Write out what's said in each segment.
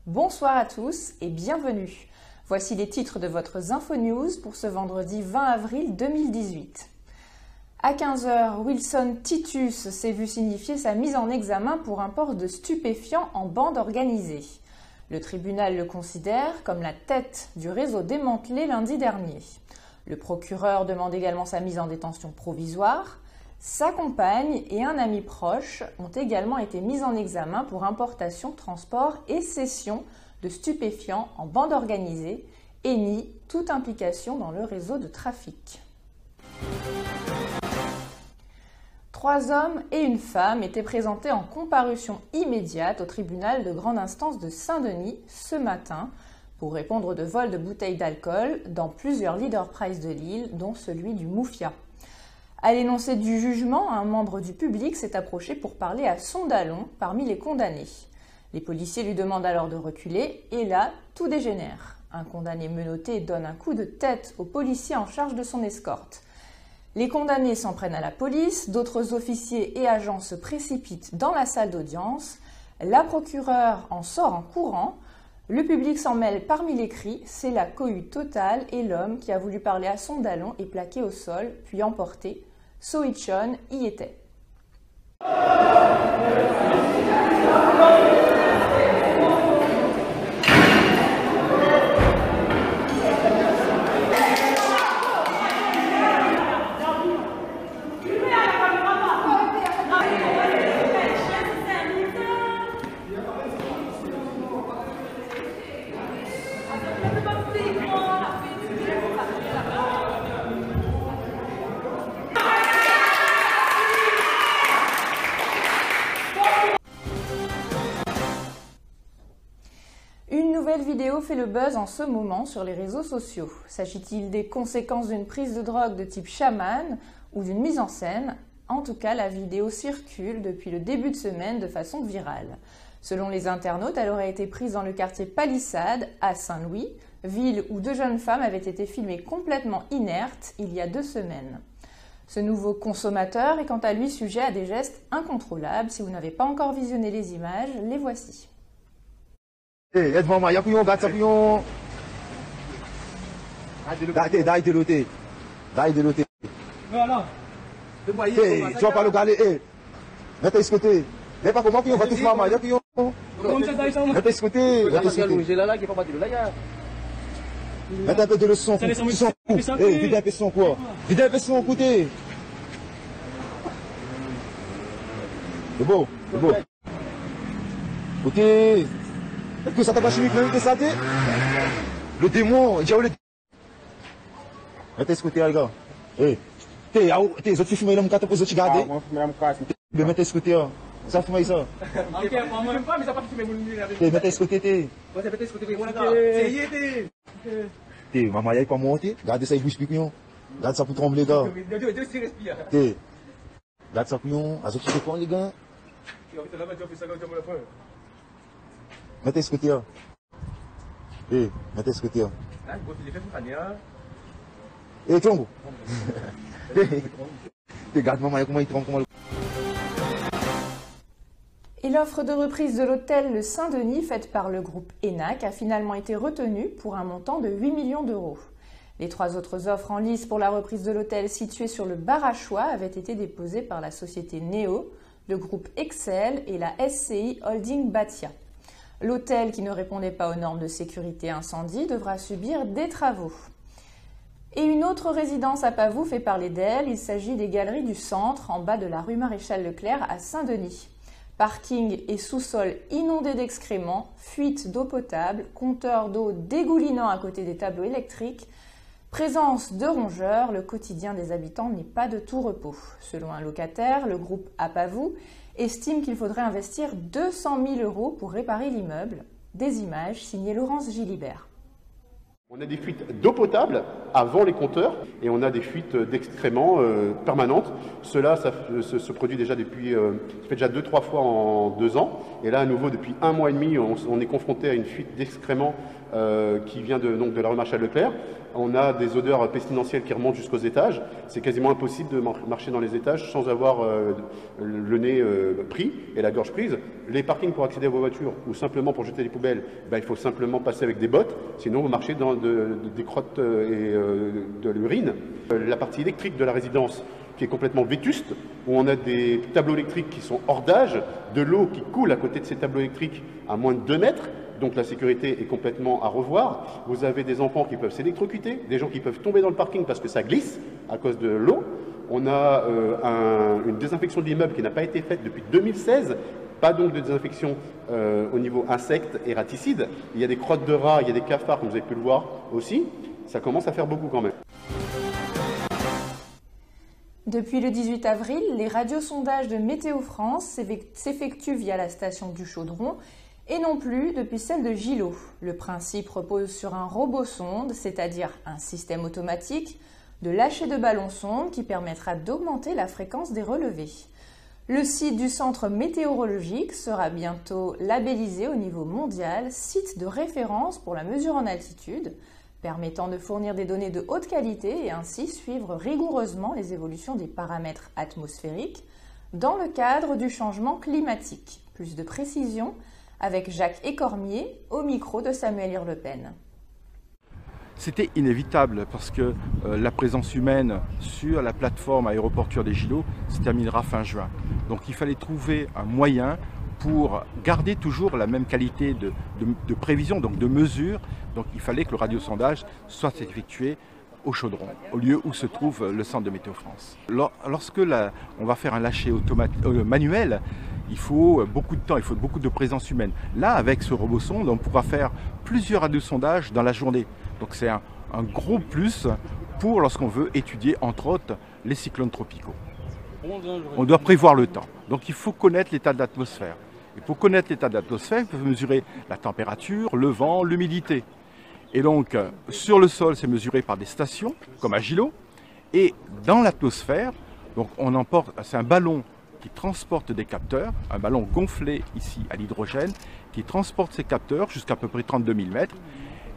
Bonsoir à tous et bienvenue. Voici les titres de votre Infonews pour ce vendredi 20 avril 2018. À 15 h, Wilson Titus s'est vu signifier sa mise en examen pour un port de stupéfiants en bande organisée. Le tribunal le considère comme la tête du réseau démantelé lundi dernier. Le procureur demande également sa mise en détention provisoire. Sa compagne et un ami proche ont également été mis en examen pour importation, transport et cession de stupéfiants en bande organisée et nient toute implication dans le réseau de trafic. 3 hommes et une femme étaient présentés en comparution immédiate au tribunal de grande instance de Saint-Denis ce matin pour répondre de vol de bouteilles d'alcool dans plusieurs Leader Price de Lille, dont celui du Moufia. À l'énoncé du jugement, un membre du public s'est approché pour parler à Sondalon parmi les condamnés. Les policiers lui demandent alors de reculer et là, tout dégénère. Un condamné menotté donne un coup de tête au policier en charge de son escorte. Les condamnés s'en prennent à la police, d'autres officiers et agents se précipitent dans la salle d'audience. La procureure en sort en courant. Le public s'en mêle parmi les cris, c'est la cohue totale et l'homme qui a voulu parler à Sondalon est plaqué au sol, puis emporté. Soichon y était. Une nouvelle vidéo fait le buzz en ce moment sur les réseaux sociaux. S'agit-il des conséquences d'une prise de drogue de type chaman ou d'une mise en scène? En tout cas, la vidéo circule depuis le début de semaine de façon virale. Selon les internautes, elle aurait été prise dans le quartier Palissade, à Saint-Louis, ville où 2 jeunes femmes avaient été filmées complètement inertes il y a 2 semaines. Ce nouveau consommateur est quant à lui sujet à des gestes incontrôlables. Si vous n'avez pas encore visionné les images, les voici. Hey, aide-moi, y'a couillon, garde ça couillon. D'aille de l'auté. D'aille de l'auté. Voilà. Hey, tu vas pas le galer, hey. Mettez ce côté. Mais pas comment couillon, va tous maman, y'a couillon. Mettez ce côté. Mettez ce côté. Mettez un peu de le son. Hey, videz un peu son quoi. Videz un peu son côté. C'est beau, c'est beau. Ok. Est-ce que ça t'a pas chimique même de ça, le démon, il y a où le... Mettez ce côté, les gars. Eh, t'es, les autres filles fument, ils ont qu'à te poser, tu gardes. Mais mettez ce côté, ça fume ça. Ok, moi même pas, mais ça pas fumer mon mettez ce côté, t'es. Ouais, mettez ce côté, mon gars. C'est y est, t'es, maman, y'a pas monté. Gardez ça, il bouge plus, couillon. Garde ça pour trembler, gars. T'es. Garde ça, couillon. Az autres, tu fais quoi, les gars? Mettez ce côté là. Eh, mettez ce côté là. Eh, Trongo. Regarde maman, comment il trompe, comment... Et l'offre de reprise de l'hôtel Le Saint-Denis faite par le groupe ENAC a finalement été retenue pour un montant de 8 millions d'euros. Les 3 autres offres en lice pour la reprise de l'hôtel situé sur le Barachois avaient été déposées par la société Néo, le groupe Excel et la SCI Holding Batia. L'hôtel, qui ne répondait pas aux normes de sécurité incendie, devra subir des travaux. Et une autre résidence à Pavoux fait parler d'elle. Il s'agit des Galeries du Centre, en bas de la rue Maréchal Leclerc à Saint-Denis. Parking et sous-sol inondés d'excréments, fuite d'eau potable, compteur d'eau dégoulinant à côté des tableaux électriques, présence de rongeurs, le quotidien des habitants n'est pas de tout repos. Selon un locataire, le groupe à Pavoux estime qu'il faudrait investir 200 000 € pour réparer l'immeuble. Des images signées Laurence Gilibert. On a des fuites d'eau potable avant les compteurs et on a des fuites d'excréments permanentes. Cela se produit déjà depuis, ça fait déjà 2-3 fois en 2 ans. Et là, à nouveau, depuis 1 mois et demi, on est confronté à une fuite d'excréments qui vient donc de la rue Maréchal Leclerc. On a des odeurs pestilentielles qui remontent jusqu'aux étages. C'est quasiment impossible de marcher dans les étages sans avoir le nez pris et la gorge prise. Les parkings pour accéder à vos voitures ou simplement pour jeter les poubelles, il faut simplement passer avec des bottes, sinon vous marchez dans des crottes et de l'urine. La partie électrique de la résidence qui est complètement vétuste, où on a des tableaux électriques qui sont hors d'âge, de l'eau qui coule à côté de ces tableaux électriques à moins de 2 mètres, donc la sécurité est complètement à revoir. Vous avez des enfants qui peuvent s'électrocuter, des gens qui peuvent tomber dans le parking parce que ça glisse à cause de l'eau. On a une désinfection de l'immeuble qui n'a pas été faite depuis 2016, pas donc de désinfection au niveau insectes et raticides. Il y a des crottes de rats, il y a des cafards, comme vous avez pu le voir aussi. Ça commence à faire beaucoup quand même. Depuis le 18 avril, les radiosondages de Météo France s'effectuent via la station du Chaudron et non plus depuis celle de Gillot. Le principe repose sur un robot-sonde, c'est-à-dire un système automatique de lâcher de ballons sondes qui permettra d'augmenter la fréquence des relevés. Le site du centre météorologique sera bientôt labellisé au niveau mondial, site de référence pour la mesure en altitude, permettant de fournir des données de haute qualité et ainsi suivre rigoureusement les évolutions des paramètres atmosphériques dans le cadre du changement climatique. Plus de précision avec Jacques Écormier au micro de Samuel Hurlepen. C'était inévitable parce que la présence humaine sur la plateforme aéroportuaire des Gillots se terminera fin juin. Donc il fallait trouver un moyen pour garder toujours la même qualité de prévision, donc de mesure. Donc il fallait que le radiosondage soit effectué au Chaudron, au lieu où se trouve le centre de Météo France. Lorsque on va faire un lâcher manuel, il faut beaucoup de temps, il faut beaucoup de présence humaine. Là, avec ce robot-sonde, on pourra faire plusieurs radiosondages dans la journée. Donc c'est un gros plus pour lorsqu'on veut étudier, entre autres, les cyclones tropicaux. On doit prévoir le temps. Donc il faut connaître l'état de l'atmosphère. Et pour connaître l'état de l'atmosphère, il faut mesurer la température, le vent, l'humidité. Et donc, sur le sol, c'est mesuré par des stations, comme à Gillot. Et dans l'atmosphère, donc c'est un ballon qui transporte des capteurs, un ballon gonflé ici à l'hydrogène, qui transporte ces capteurs jusqu'à peu près 32 000 mètres.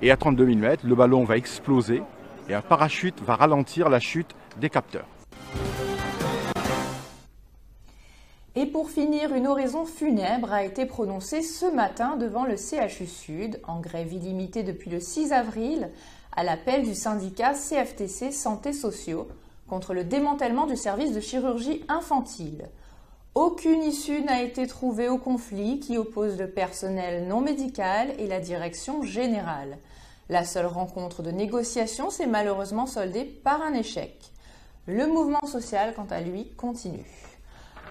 Et à 32 000 mètres, le ballon va exploser et un parachute va ralentir la chute des capteurs. Et pour finir, une oraison funèbre a été prononcée ce matin devant le CHU Sud, en grève illimitée depuis le 6 avril, à l'appel du syndicat CFTC Santé Sociaux, contre le démantèlement du service de chirurgie infantile. Aucune issue n'a été trouvée au conflit qui oppose le personnel non médical et la direction générale. La seule rencontre de négociation s'est malheureusement soldée par un échec. Le mouvement social, quant à lui, continue.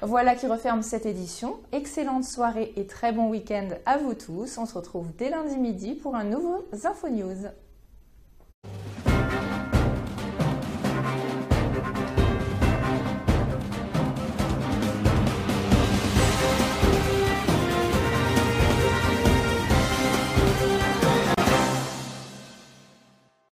Voilà qui referme cette édition. Excellente soirée et très bon week-end à vous tous. On se retrouve dès lundi midi pour un nouveau InfoNews.